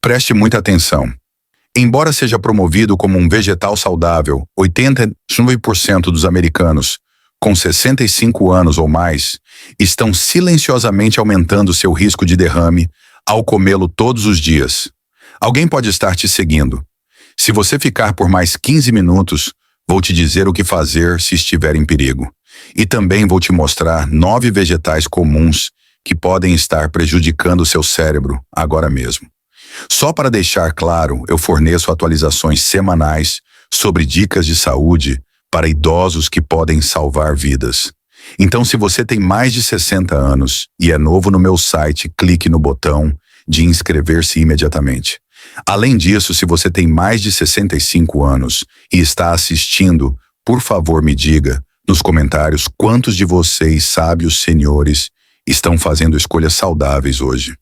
Preste muita atenção. Embora seja promovido como um vegetal saudável, 89% dos americanos com 65 anos ou mais estão silenciosamente aumentando seu risco de derrame ao comê-lo todos os dias. Alguém pode estar te seguindo. Se você ficar por mais 15 minutos, vou te dizer o que fazer se estiver em perigo. E também vou te mostrar 9 vegetais comuns que podem estar prejudicando seu cérebro agora mesmo. Só para deixar claro, eu forneço atualizações semanais sobre dicas de saúde para idosos que podem salvar vidas. Então, se você tem mais de 60 anos e é novo no meu site, clique no botão de inscrever-se imediatamente. Além disso, se você tem mais de 65 anos e está assistindo, por favor me diga nos comentários quantos de vocês, sábios senhores, estão fazendo escolhas saudáveis hoje.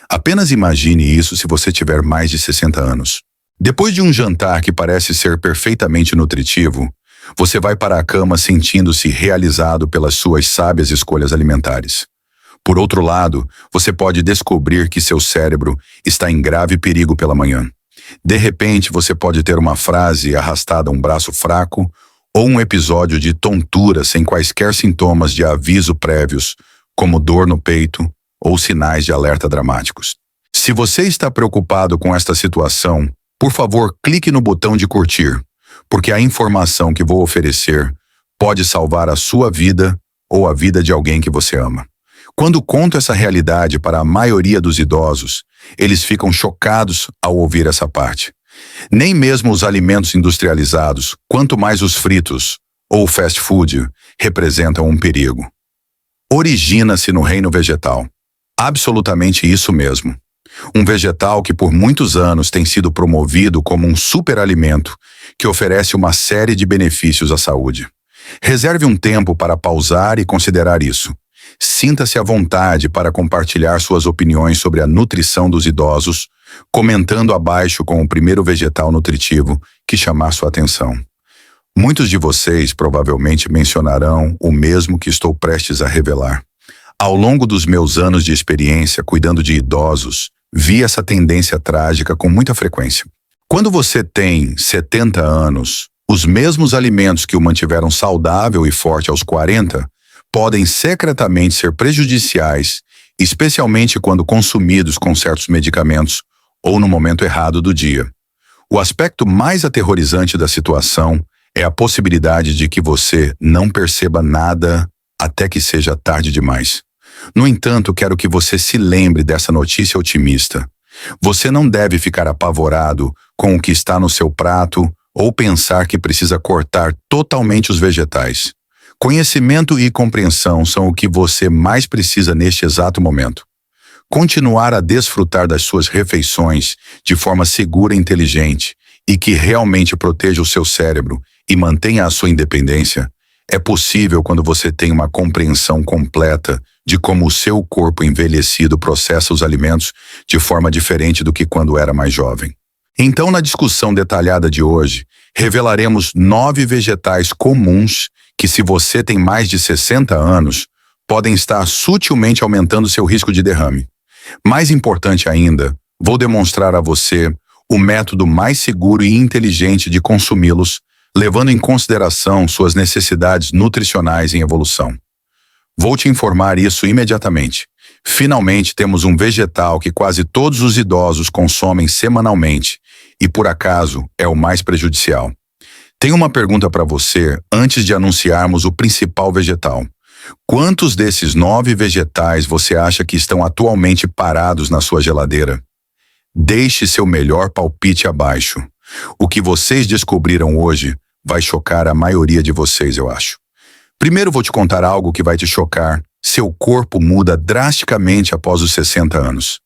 Apenas imagine isso se você tiver mais de 60 anos. Depois de um jantar que parece ser perfeitamente nutritivo, você vai para a cama sentindo-se realizado pelas suas sábias escolhas alimentares. Por outro lado, você pode descobrir que seu cérebro está em grave perigo pela manhã. De repente, você pode ter uma frase arrastada a um braço fraco ou um episódio de tontura sem quaisquer sintomas de aviso prévios, como dor no peito ou sinais de alerta dramáticos. Se você está preocupado com esta situação, por favor, clique no botão de curtir, porque a informação que vou oferecer pode salvar a sua vida ou a vida de alguém que você ama. Quando conto essa realidade para a maioria dos idosos, eles ficam chocados ao ouvir essa parte. Nem mesmo os alimentos industrializados, quanto mais os fritos ou fast food, representam um perigo. Origina-se no reino vegetal. Absolutamente isso mesmo. Um vegetal que por muitos anos tem sido promovido como um superalimento que oferece uma série de benefícios à saúde. Reserve um tempo para pausar e considerar isso. Sinta-se à vontade para compartilhar suas opiniões sobre a nutrição dos idosos, comentando abaixo com o primeiro vegetal nutritivo que chamar sua atenção. Muitos de vocês provavelmente mencionarão o mesmo que estou prestes a revelar. Ao longo dos meus anos de experiência cuidando de idosos, vi essa tendência trágica com muita frequência. Quando você tem 70 anos, os mesmos alimentos que o mantiveram saudável e forte aos 40 podem secretamente ser prejudiciais, especialmente quando consumidos com certos medicamentos ou no momento errado do dia. O aspecto mais aterrorizante da situação é a possibilidade de que você não perceba nada até que seja tarde demais. No entanto, quero que você se lembre dessa notícia otimista. Você não deve ficar apavorado com o que está no seu prato ou pensar que precisa cortar totalmente os vegetais. Conhecimento e compreensão são o que você mais precisa neste exato momento. Continuar a desfrutar das suas refeições de forma segura e inteligente e que realmente proteja o seu cérebro e mantenha a sua independência é possível quando você tem uma compreensão completa de como o seu corpo envelhecido processa os alimentos de forma diferente do que quando era mais jovem. Então, na discussão detalhada de hoje, revelaremos 9 vegetais comuns que, se você tem mais de 60 anos, podem estar sutilmente aumentando seu risco de derrame. Mais importante ainda, vou demonstrar a você o método mais seguro e inteligente de consumi-los, levando em consideração suas necessidades nutricionais em evolução. Vou te informar isso imediatamente. Finalmente, temos um vegetal que quase todos os idosos consomem semanalmente e, por acaso, é o mais prejudicial. Tenho uma pergunta para você antes de anunciarmos o principal vegetal. Quantos desses 9 vegetais você acha que estão atualmente parados na sua geladeira? Deixe seu melhor palpite abaixo. O que vocês descobriram hoje vai chocar a maioria de vocês, eu acho. Primeiro vou te contar algo que vai te chocar. Seu corpo muda drasticamente após os 60 anos.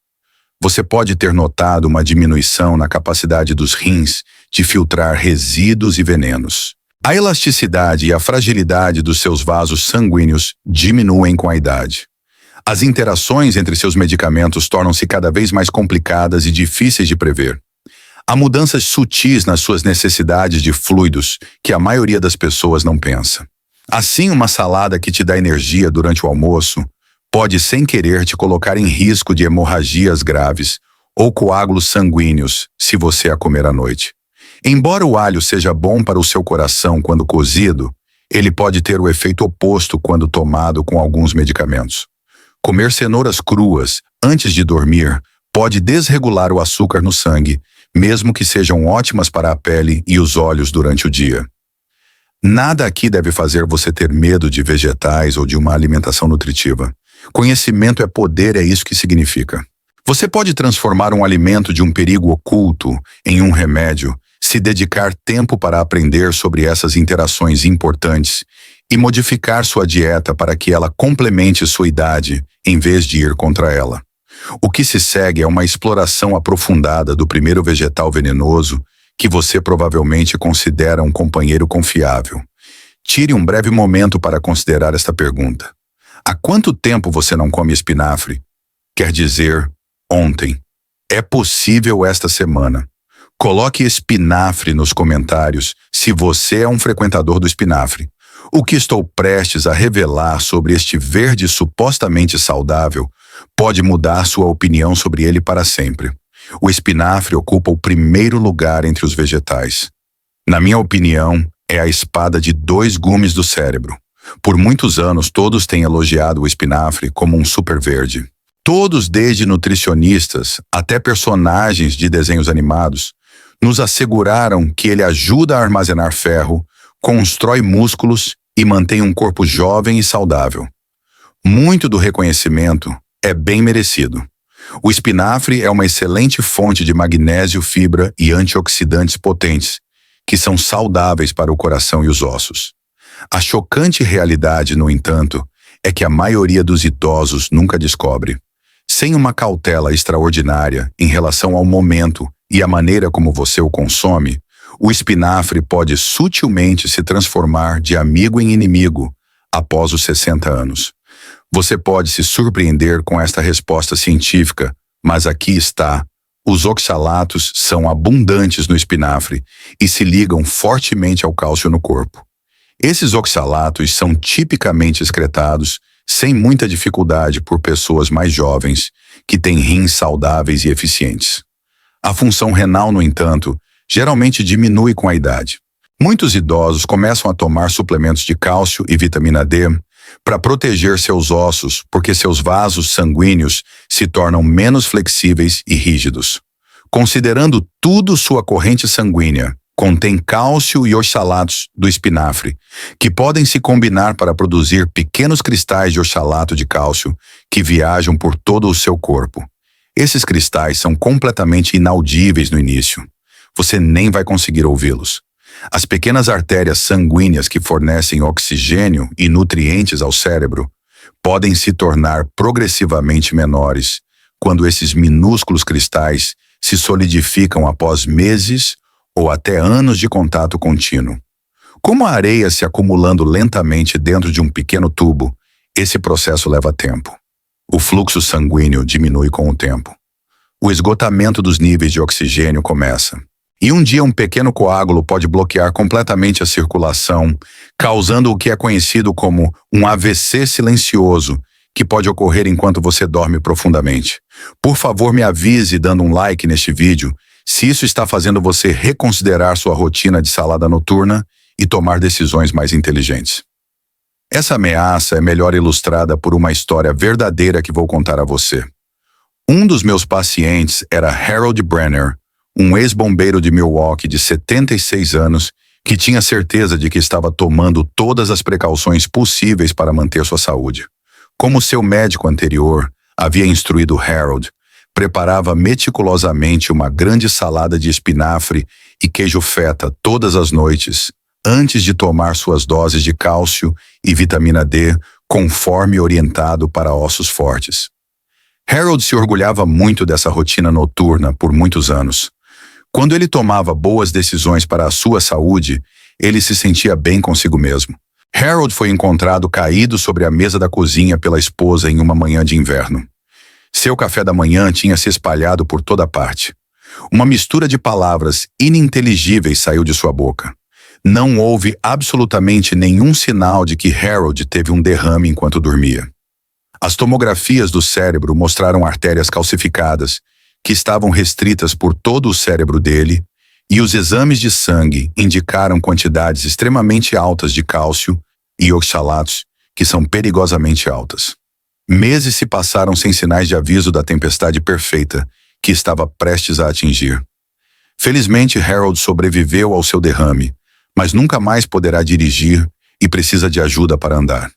Você pode ter notado uma diminuição na capacidade dos rins de filtrar resíduos e venenos. A elasticidade e a fragilidade dos seus vasos sanguíneos diminuem com a idade. As interações entre seus medicamentos tornam-se cada vez mais complicadas e difíceis de prever. Há mudanças sutis nas suas necessidades de fluidos que a maioria das pessoas não pensa. Assim, uma salada que te dá energia durante o almoço pode, sem querer, te colocar em risco de hemorragias graves ou coágulos sanguíneos se você a comer à noite. Embora o alho seja bom para o seu coração quando cozido, ele pode ter o efeito oposto quando tomado com alguns medicamentos. Comer cenouras cruas antes de dormir pode desregular o açúcar no sangue, mesmo que sejam ótimas para a pele e os olhos durante o dia. Nada aqui deve fazer você ter medo de vegetais ou de uma alimentação nutritiva. Conhecimento é poder, é isso que significa. Você pode transformar um alimento de um perigo oculto em um remédio, se dedicar tempo para aprender sobre essas interações importantes e modificar sua dieta para que ela complemente sua idade, em vez de ir contra ela. O que se segue é uma exploração aprofundada do primeiro vegetal venenoso que você provavelmente considera um companheiro confiável. Tire um breve momento para considerar esta pergunta. Há quanto tempo você não come espinafre? Quer dizer, ontem. É possível esta semana. Coloque espinafre nos comentários se você é um frequentador do espinafre. O que estou prestes a revelar sobre este verde supostamente saudável pode mudar sua opinião sobre ele para sempre. O espinafre ocupa o primeiro lugar entre os vegetais. Na minha opinião, é a espada de dois gumes do cérebro. Por muitos anos, todos têm elogiado o espinafre como um super verde. Todos, desde nutricionistas até personagens de desenhos animados, nos asseguraram que ele ajuda a armazenar ferro, constrói músculos e mantém um corpo jovem e saudável. Muito do reconhecimento é bem merecido. O espinafre é uma excelente fonte de magnésio, fibra e antioxidantes potentes, que são saudáveis para o coração e os ossos. A chocante realidade, no entanto, é que a maioria dos idosos nunca descobre. Sem uma cautela extraordinária em relação ao momento e à maneira como você o consome, o espinafre pode sutilmente se transformar de amigo em inimigo após os 60 anos. Você pode se surpreender com esta resposta científica, mas aqui está. Os oxalatos são abundantes no espinafre e se ligam fortemente ao cálcio no corpo. Esses oxalatos são tipicamente excretados sem muita dificuldade por pessoas mais jovens que têm rins saudáveis e eficientes. A função renal, no entanto, geralmente diminui com a idade. Muitos idosos começam a tomar suplementos de cálcio e vitamina D para proteger seus ossos, porque seus vasos sanguíneos se tornam menos flexíveis e rígidos. Considerando tudo, sua corrente sanguínea contém cálcio e oxalatos do espinafre, que podem se combinar para produzir pequenos cristais de oxalato de cálcio que viajam por todo o seu corpo. Esses cristais são completamente inaudíveis no início. Você nem vai conseguir ouvi-los. As pequenas artérias sanguíneas que fornecem oxigênio e nutrientes ao cérebro podem se tornar progressivamente menores quando esses minúsculos cristais se solidificam após meses ou até anos de contato contínuo. Como a areia se acumulando lentamente dentro de um pequeno tubo, esse processo leva tempo. O fluxo sanguíneo diminui com o tempo. O esgotamento dos níveis de oxigênio começa. E um dia um pequeno coágulo pode bloquear completamente a circulação, causando o que é conhecido como um AVC silencioso, que pode ocorrer enquanto você dorme profundamente. Por favor, me avise dando um like neste vídeo se isso está fazendo você reconsiderar sua rotina de salada noturna e tomar decisões mais inteligentes. Essa ameaça é melhor ilustrada por uma história verdadeira que vou contar a você. Um dos meus pacientes era Harold Brenner, um ex-bombeiro de Milwaukee de 76 anos que tinha certeza de que estava tomando todas as precauções possíveis para manter sua saúde. Como seu médico anterior havia instruído Harold, preparava meticulosamente uma grande salada de espinafre e queijo feta todas as noites, antes de tomar suas doses de cálcio e vitamina D, conforme orientado para ossos fortes. Harold se orgulhava muito dessa rotina noturna por muitos anos. Quando ele tomava boas decisões para a sua saúde, ele se sentia bem consigo mesmo. Harold foi encontrado caído sobre a mesa da cozinha pela esposa em uma manhã de inverno. Seu café da manhã tinha se espalhado por toda parte. Uma mistura de palavras ininteligíveis saiu de sua boca. Não houve absolutamente nenhum sinal de que Harold teve um derrame enquanto dormia. As tomografias do cérebro mostraram artérias calcificadas, que estavam restritas por todo o cérebro dele, e os exames de sangue indicaram quantidades extremamente altas de cálcio e oxalatos, que são perigosamente altas. Meses se passaram sem sinais de aviso da tempestade perfeita que estava prestes a atingir. Felizmente, Harold sobreviveu ao seu derrame, mas nunca mais poderá dirigir e precisa de ajuda para andar.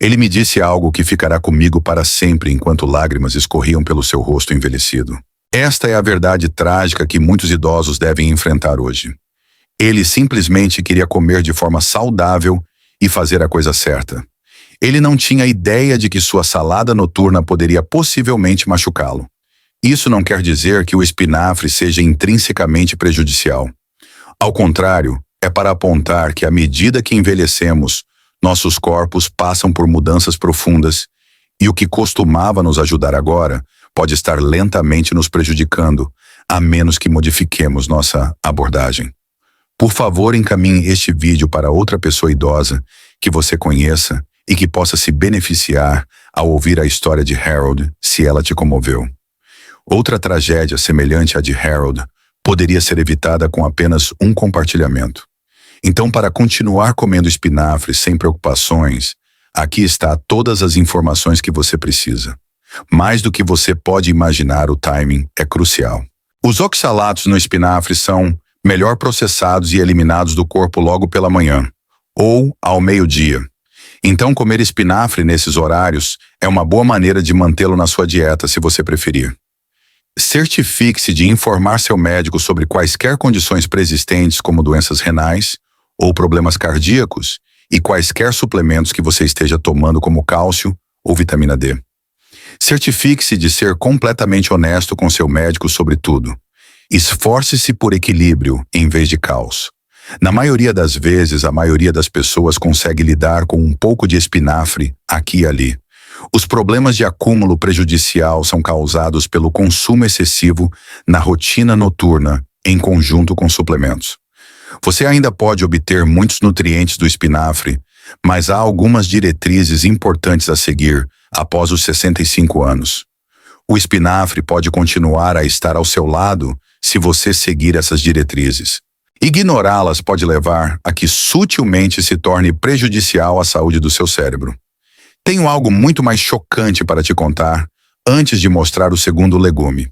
Ele me disse algo que ficará comigo para sempre enquanto lágrimas escorriam pelo seu rosto envelhecido. Esta é a verdade trágica que muitos idosos devem enfrentar hoje. Ele simplesmente queria comer de forma saudável e fazer a coisa certa. Ele não tinha ideia de que sua salada noturna poderia possivelmente machucá-lo. Isso não quer dizer que o espinafre seja intrinsecamente prejudicial. Ao contrário, é para apontar que à medida que envelhecemos, nossos corpos passam por mudanças profundas e o que costumava nos ajudar agora pode estar lentamente nos prejudicando, a menos que modifiquemos nossa abordagem. Por favor, encaminhe este vídeo para outra pessoa idosa que você conheça e que possa se beneficiar ao ouvir a história de Harold, se ela te comoveu. Outra tragédia semelhante à de Harold poderia ser evitada com apenas um compartilhamento. Então, para continuar comendo espinafre sem preocupações, aqui está todas as informações que você precisa. Mais do que você pode imaginar, o timing é crucial. Os oxalatos no espinafre são melhor processados e eliminados do corpo logo pela manhã, ou ao meio-dia. Então, comer espinafre nesses horários é uma boa maneira de mantê-lo na sua dieta, se você preferir. Certifique-se de informar seu médico sobre quaisquer condições preexistentes, como doenças renais ou problemas cardíacos, e quaisquer suplementos que você esteja tomando, como cálcio ou vitamina D. Certifique-se de ser completamente honesto com seu médico sobre tudo. Esforce-se por equilíbrio em vez de caos. Na maioria das vezes, a maioria das pessoas consegue lidar com um pouco de espinafre aqui e ali. Os problemas de acúmulo prejudicial são causados pelo consumo excessivo na rotina noturna, em conjunto com suplementos. Você ainda pode obter muitos nutrientes do espinafre, mas há algumas diretrizes importantes a seguir após os 65 anos. O espinafre pode continuar a estar ao seu lado se você seguir essas diretrizes. Ignorá-las pode levar a que sutilmente se torne prejudicial à saúde do seu cérebro. Tenho algo muito mais chocante para te contar antes de mostrar o segundo legume.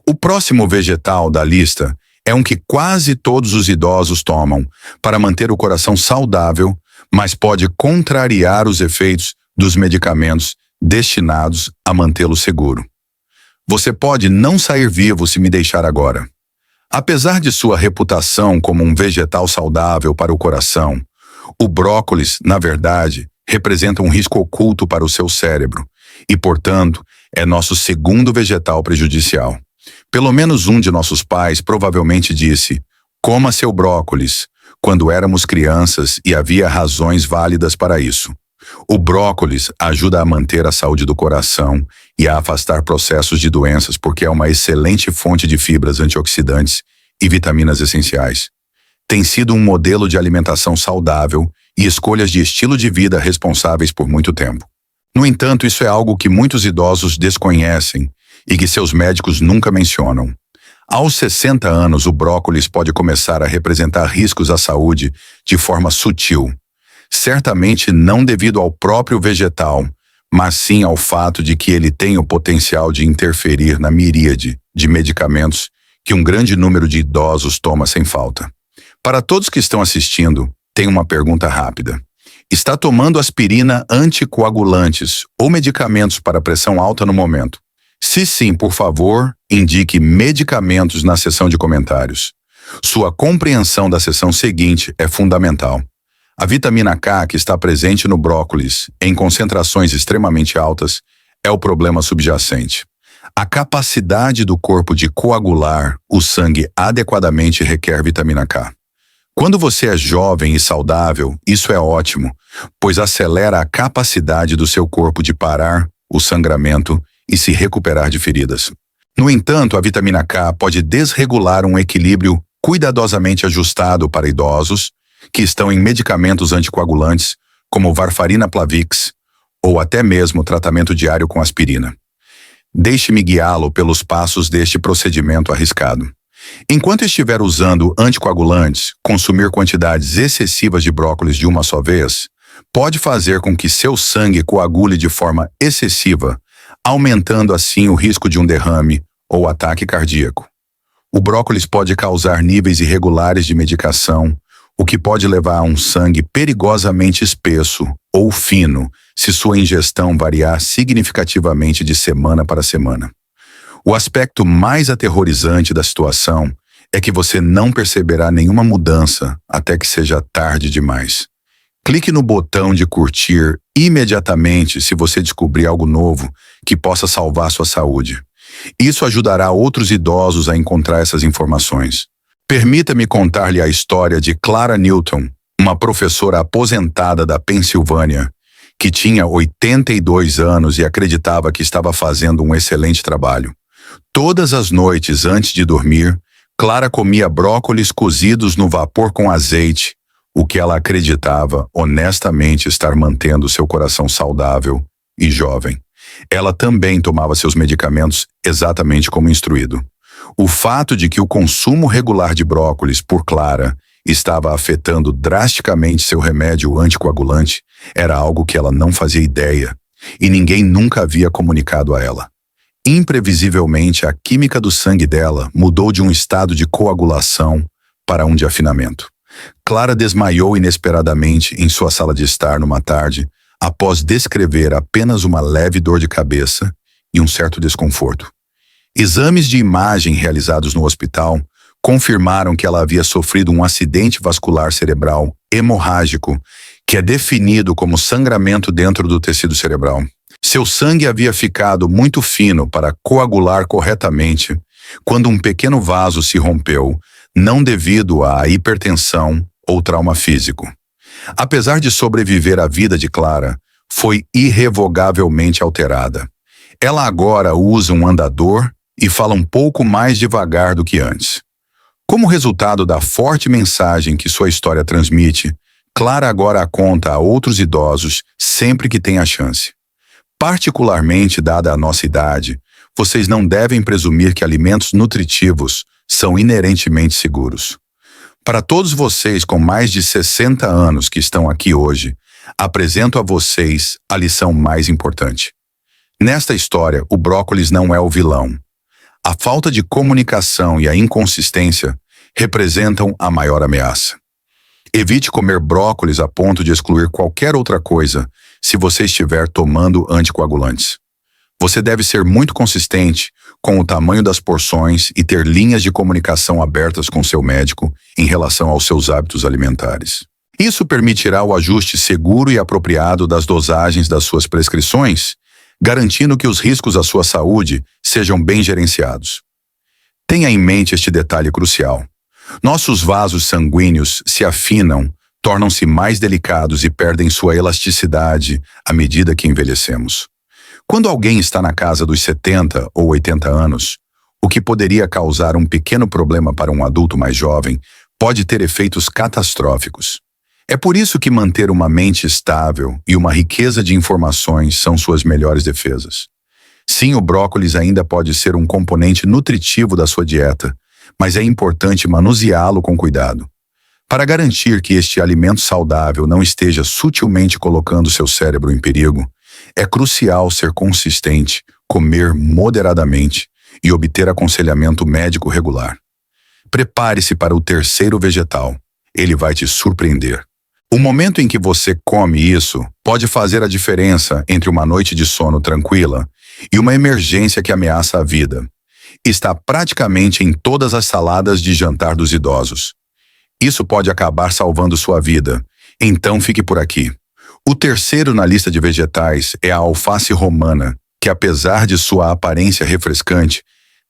O próximo vegetal da lista é um que quase todos os idosos tomam para manter o coração saudável, mas pode contrariar os efeitos dos medicamentos destinados a mantê-lo seguro. Você pode não sair vivo se me deixar agora. Apesar de sua reputação como um vegetal saudável para o coração, o brócolis, na verdade, representa um risco oculto para o seu cérebro e, portanto, é nosso segundo vegetal prejudicial. Pelo menos um de nossos pais provavelmente disse: "Coma seu brócolis", quando éramos crianças e havia razões válidas para isso. O brócolis ajuda a manter a saúde do coração e a afastar processos de doenças porque é uma excelente fonte de fibras antioxidantes e vitaminas essenciais. Tem sido um modelo de alimentação saudável e escolhas de estilo de vida responsáveis por muito tempo. No entanto, isso é algo que muitos idosos desconhecem e que seus médicos nunca mencionam. Aos 60 anos, o brócolis pode começar a representar riscos à saúde de forma sutil. Certamente não devido ao próprio vegetal, mas sim ao fato de que ele tem o potencial de interferir na miríade de medicamentos que um grande número de idosos toma sem falta. Para todos que estão assistindo, tenho uma pergunta rápida. Está tomando aspirina, anticoagulantes ou medicamentos para pressão alta no momento? Se sim, por favor, indique medicamentos na seção de comentários. Sua compreensão da seção seguinte é fundamental. A vitamina K, que está presente no brócolis, em concentrações extremamente altas, é o problema subjacente. A capacidade do corpo de coagular o sangue adequadamente requer vitamina K. Quando você é jovem e saudável, isso é ótimo, pois acelera a capacidade do seu corpo de parar o sangramento e se recuperar de feridas. No entanto, a vitamina K pode desregular um equilíbrio cuidadosamente ajustado para idosos que estão em medicamentos anticoagulantes, como varfarina Plavix, ou até mesmo tratamento diário com aspirina. Deixe-me guiá-lo pelos passos deste procedimento arriscado. Enquanto estiver usando anticoagulantes, consumir quantidades excessivas de brócolis de uma só vez pode fazer com que seu sangue coagule de forma excessiva, aumentando assim o risco de um derrame ou ataque cardíaco. O brócolis pode causar níveis irregulares de medicação, o que pode levar a um sangue perigosamente espesso ou fino se sua ingestão variar significativamente de semana para semana. O aspecto mais aterrorizante da situação é que você não perceberá nenhuma mudança até que seja tarde demais. Clique no botão de curtir imediatamente se você descobrir algo novo que possa salvar sua saúde. Isso ajudará outros idosos a encontrar essas informações. Permita-me contar-lhe a história de Clara Newton, uma professora aposentada da Pensilvânia, que tinha 82 anos e acreditava que estava fazendo um excelente trabalho. Todas as noites antes de dormir, Clara comia brócolis cozidos no vapor com azeite, o que ela acreditava honestamente estar mantendo seu coração saudável e jovem. Ela também tomava seus medicamentos exatamente como instruído. O fato de que o consumo regular de brócolis por Clara estava afetando drasticamente seu remédio anticoagulante era algo que ela não fazia ideia, e ninguém nunca havia comunicado a ela. Imprevisivelmente, a química do sangue dela mudou de um estado de coagulação para um de afinamento. Clara desmaiou inesperadamente em sua sala de estar numa tarde, após descrever apenas uma leve dor de cabeça e um certo desconforto. Exames de imagem realizados no hospital confirmaram que ela havia sofrido um acidente vascular cerebral hemorrágico, que é definido como sangramento dentro do tecido cerebral. Seu sangue havia ficado muito fino para coagular corretamente quando um pequeno vaso se rompeu, não devido à hipertensão ou trauma físico. Apesar de sobreviver à vida de Clara, foi irrevogavelmente alterada. Ela agora usa um andador e fala um pouco mais devagar do que antes. Como resultado da forte mensagem que sua história transmite, Clara agora a conta a outros idosos sempre que tem a chance. Particularmente dada a nossa idade, vocês não devem presumir que alimentos nutritivos são inerentemente seguros. Para todos vocês com mais de 60 anos que estão aqui hoje, apresento a vocês a lição mais importante. Nesta história, o brócolis não é o vilão. A falta de comunicação e a inconsistência representam a maior ameaça. Evite comer brócolis a ponto de excluir qualquer outra coisa se você estiver tomando anticoagulantes. Você deve ser muito consistente com o tamanho das porções e ter linhas de comunicação abertas com seu médico em relação aos seus hábitos alimentares. Isso permitirá o ajuste seguro e apropriado das dosagens das suas prescrições, garantindo que os riscos à sua saúde sejam bem gerenciados. Tenha em mente este detalhe crucial. Nossos vasos sanguíneos se afinam, tornam-se mais delicados e perdem sua elasticidade à medida que envelhecemos. Quando alguém está na casa dos 70 ou 80 anos, o que poderia causar um pequeno problema para um adulto mais jovem pode ter efeitos catastróficos. É por isso que manter uma mente estável e uma riqueza de informações são suas melhores defesas. Sim, o brócolis ainda pode ser um componente nutritivo da sua dieta, mas é importante manuseá-lo com cuidado. Para garantir que este alimento saudável não esteja sutilmente colocando seu cérebro em perigo, é crucial ser consistente, comer moderadamente e obter aconselhamento médico regular. Prepare-se para o terceiro vegetal. Ele vai te surpreender. O momento em que você come isso pode fazer a diferença entre uma noite de sono tranquila e uma emergência que ameaça a vida. Está praticamente em todas as saladas de jantar dos idosos. Isso pode acabar salvando sua vida, então fique por aqui. O terceiro na lista de vegetais é a alface romana, que apesar de sua aparência refrescante,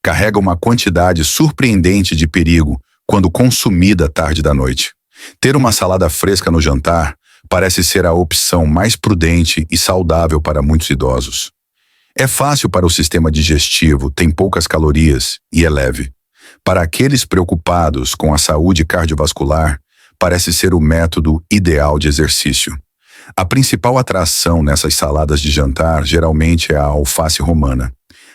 carrega uma quantidade surpreendente de perigo quando consumida tarde da noite. Ter uma salada fresca no jantar parece ser a opção mais prudente e saudável para muitos idosos. É fácil para o sistema digestivo, tem poucas calorias e é leve. Para aqueles preocupados com a saúde cardiovascular, parece ser o método ideal de exercício. A principal atração nessas saladas de jantar geralmente é a alface romana.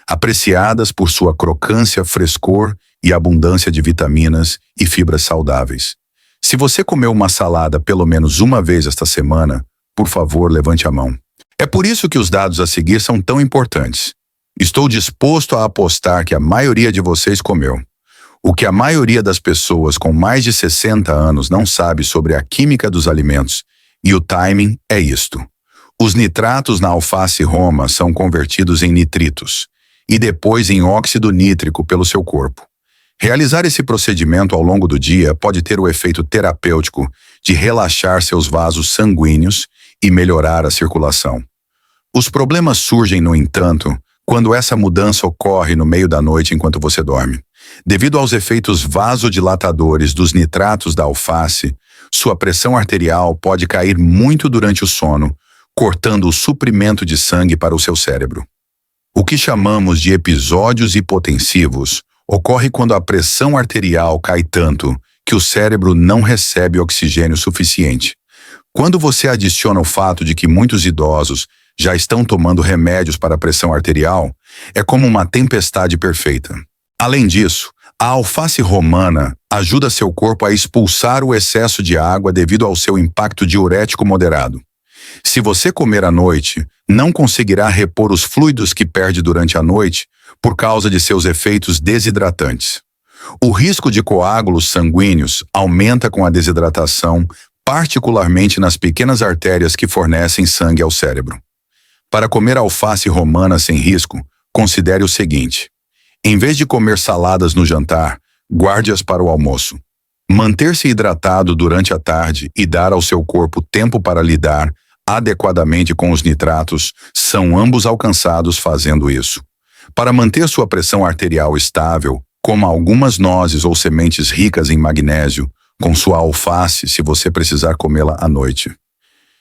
apreciadas por sua crocância, frescor e abundância de vitaminas e fibras saudáveis. Se você comeu uma salada pelo menos uma vez esta semana, por favor, levante a mão. É por isso que os dados a seguir são tão importantes. Estou disposto a apostar que a maioria de vocês comeu. O que a maioria das pessoas com mais de 60 anos não sabe sobre a química dos alimentos e o timing é isto. Os nitratos na alface roma são convertidos em nitritos e depois em óxido nítrico pelo seu corpo. Realizar esse procedimento ao longo do dia pode ter o efeito terapêutico de relaxar seus vasos sanguíneos e melhorar a circulação. Os problemas surgem, no entanto, quando essa mudança ocorre no meio da noite enquanto você dorme. Devido aos efeitos vasodilatadores dos nitratos da alface, sua pressão arterial pode cair muito durante o sono, cortando o suprimento de sangue para o seu cérebro. O que chamamos de episódios hipotensivos ocorre quando a pressão arterial cai tanto que o cérebro não recebe oxigênio suficiente. Quando você adiciona o fato de que muitos idosos já estão tomando remédios para a pressão arterial, é como uma tempestade perfeita. Além disso, a alface romana ajuda seu corpo a expulsar o excesso de água devido ao seu impacto diurético moderado. Se você comer à noite, não conseguirá repor os fluidos que perde durante a noite por causa de seus efeitos desidratantes. O risco de coágulos sanguíneos aumenta com a desidratação, particularmente nas pequenas artérias que fornecem sangue ao cérebro. Para comer alface romana sem risco, considere o seguinte: em vez de comer saladas no jantar, guarde-as para o almoço. Manter-se hidratado durante a tarde e dar ao seu corpo tempo para lidar adequadamente com os nitratos são ambos alcançados fazendo isso. Para manter sua pressão arterial estável, coma algumas nozes ou sementes ricas em magnésio, com sua alface se você precisar comê-la à noite.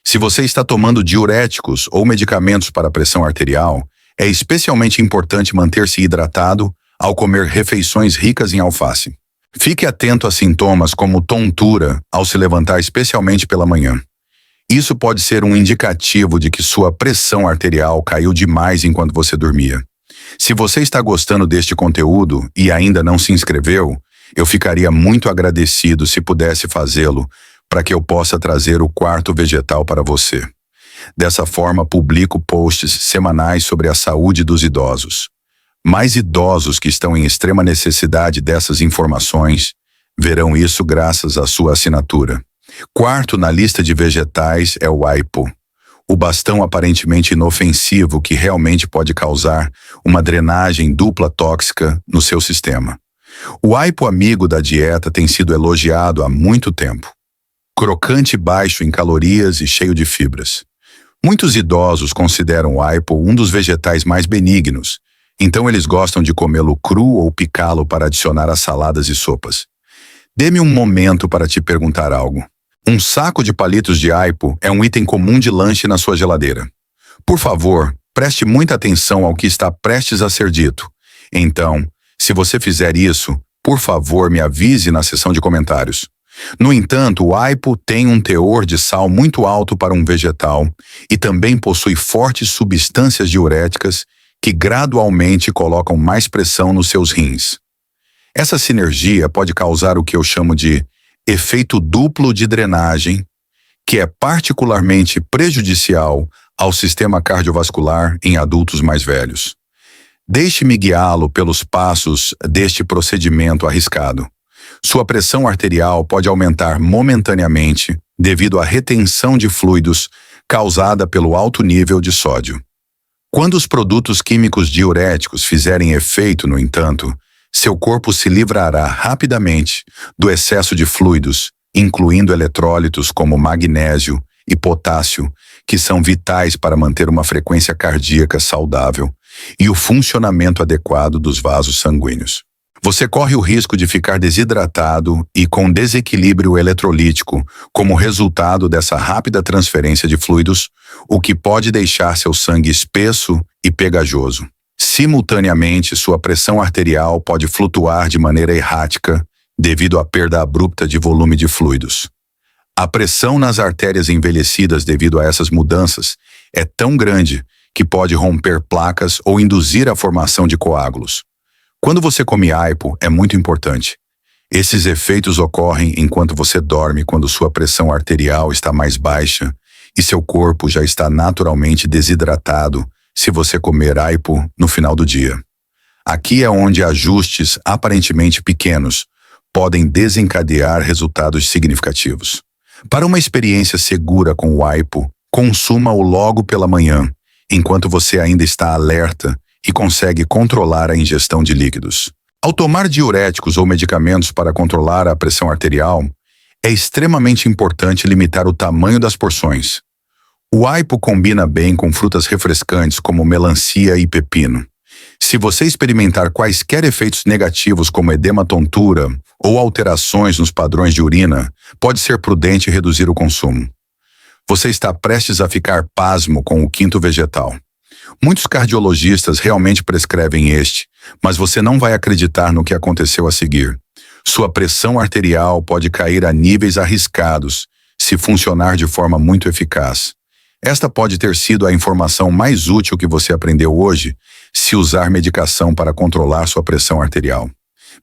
Se você está tomando diuréticos ou medicamentos para a pressão arterial, é especialmente importante manter-se hidratado ao comer refeições ricas em alface. Fique atento a sintomas como tontura ao se levantar, especialmente pela manhã. Isso pode ser um indicativo de que sua pressão arterial caiu demais enquanto você dormia. Se você está gostando deste conteúdo e ainda não se inscreveu, eu ficaria muito agradecido se pudesse fazê-lo para que eu possa trazer o quarto vegetal para você. Dessa forma, publico posts semanais sobre a saúde dos idosos. Mais idosos que estão em extrema necessidade dessas informações verão isso graças à sua assinatura. Quarto na lista de vegetais é o aipo, o bastão aparentemente inofensivo que realmente pode causar uma drenagem dupla tóxica no seu sistema. O aipo amigo da dieta tem sido elogiado há muito tempo. Crocante, baixo em calorias e cheio de fibras. Muitos idosos consideram o aipo um dos vegetais mais benignos, então eles gostam de comê-lo cru ou picá-lo para adicionar às saladas e sopas. Dê-me um momento para te perguntar algo. Um saco de palitos de aipo é um item comum de lanche na sua geladeira. Por favor, preste muita atenção ao que está prestes a ser dito. Então, se você fizer isso, por favor, me avise na seção de comentários. No entanto, o aipo tem um teor de sal muito alto para um vegetal e também possui fortes substâncias diuréticas que gradualmente colocam mais pressão nos seus rins. Essa sinergia pode causar o que eu chamo de efeito duplo de drenagem, que é particularmente prejudicial ao sistema cardiovascular em adultos mais velhos. Deixe-me guiá-lo pelos passos deste procedimento arriscado. Sua pressão arterial pode aumentar momentaneamente devido à retenção de fluidos causada pelo alto nível de sódio. Quando os produtos químicos diuréticos fizerem efeito, no entanto, seu corpo se livrará rapidamente do excesso de fluidos, incluindo eletrólitos como magnésio e potássio, que são vitais para manter uma frequência cardíaca saudável e o funcionamento adequado dos vasos sanguíneos. Você corre o risco de ficar desidratado e com desequilíbrio eletrolítico como resultado dessa rápida transferência de fluidos, o que pode deixar seu sangue espesso e pegajoso. Simultaneamente, sua pressão arterial pode flutuar de maneira errática devido à perda abrupta de volume de fluidos. A pressão nas artérias envelhecidas devido a essas mudanças é tão grande que pode romper placas ou induzir a formação de coágulos. Quando você come aipo, é muito importante. Esses efeitos ocorrem enquanto você dorme, quando sua pressão arterial está mais baixa e seu corpo já está naturalmente desidratado se você comer aipo no final do dia. Aqui é onde ajustes aparentemente pequenos podem desencadear resultados significativos. Para uma experiência segura com o aipo, consuma-o logo pela manhã, enquanto você ainda está alerta e consegue controlar a ingestão de líquidos. Ao tomar diuréticos ou medicamentos para controlar a pressão arterial, é extremamente importante limitar o tamanho das porções. O aipo combina bem com frutas refrescantes como melancia e pepino. Se você experimentar quaisquer efeitos negativos como edema tontura ou alterações nos padrões de urina, pode ser prudente reduzir o consumo. Você está prestes a ficar pasmo com o quinto vegetal. Muitos cardiologistas realmente prescrevem este, mas você não vai acreditar no que aconteceu a seguir. Sua pressão arterial pode cair a níveis arriscados se funcionar de forma muito eficaz. Esta pode ter sido a informação mais útil que você aprendeu hoje, se usar medicação para controlar sua pressão arterial.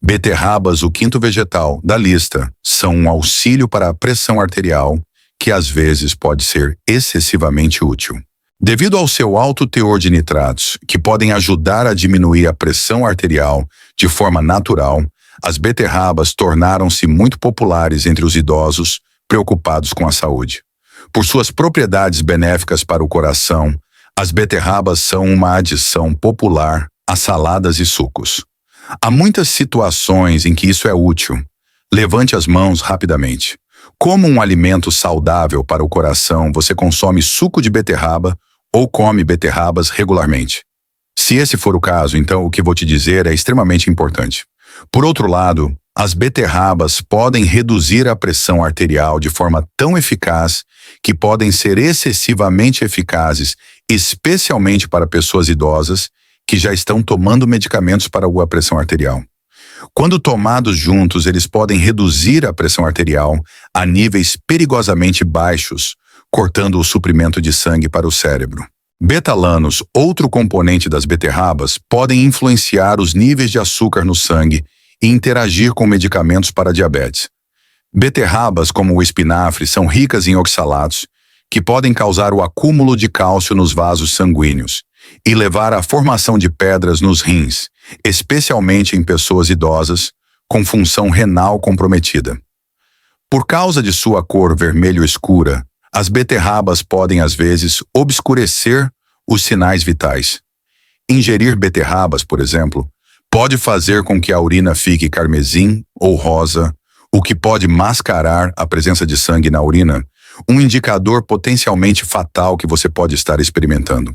Beterrabas, o quinto vegetal da lista, são um auxílio para a pressão arterial, que às vezes pode ser excessivamente útil. Devido ao seu alto teor de nitratos, que podem ajudar a diminuir a pressão arterial de forma natural, as beterrabas tornaram-se muito populares entre os idosos preocupados com a saúde. Por suas propriedades benéficas para o coração, as beterrabas são uma adição popular a saladas e sucos. Há muitas situações em que isso é útil. Levante as mãos rapidamente. Como um alimento saudável para o coração, você consome suco de beterraba ou come beterrabas regularmente? Se esse for o caso, então o que vou te dizer é extremamente importante. Por outro lado, as beterrabas podem reduzir a pressão arterial de forma tão eficaz que podem ser excessivamente eficazes, especialmente para pessoas idosas que já estão tomando medicamentos para a pressão arterial. Quando tomados juntos, eles podem reduzir a pressão arterial a níveis perigosamente baixos, cortando o suprimento de sangue para o cérebro. Betalanos, outro componente das beterrabas, podem influenciar os níveis de açúcar no sangue e interagir com medicamentos para diabetes. Beterrabas, como o espinafre, são ricas em oxalatos, que podem causar o acúmulo de cálcio nos vasos sanguíneos e levar à formação de pedras nos rins, especialmente em pessoas idosas com função renal comprometida. Por causa de sua cor vermelho escura, as beterrabas podem às vezes obscurecer os sinais vitais. Ingerir beterrabas, por exemplo, pode fazer com que a urina fique carmesim ou rosa, o que pode mascarar a presença de sangue na urina, um indicador potencialmente fatal que você pode estar experimentando.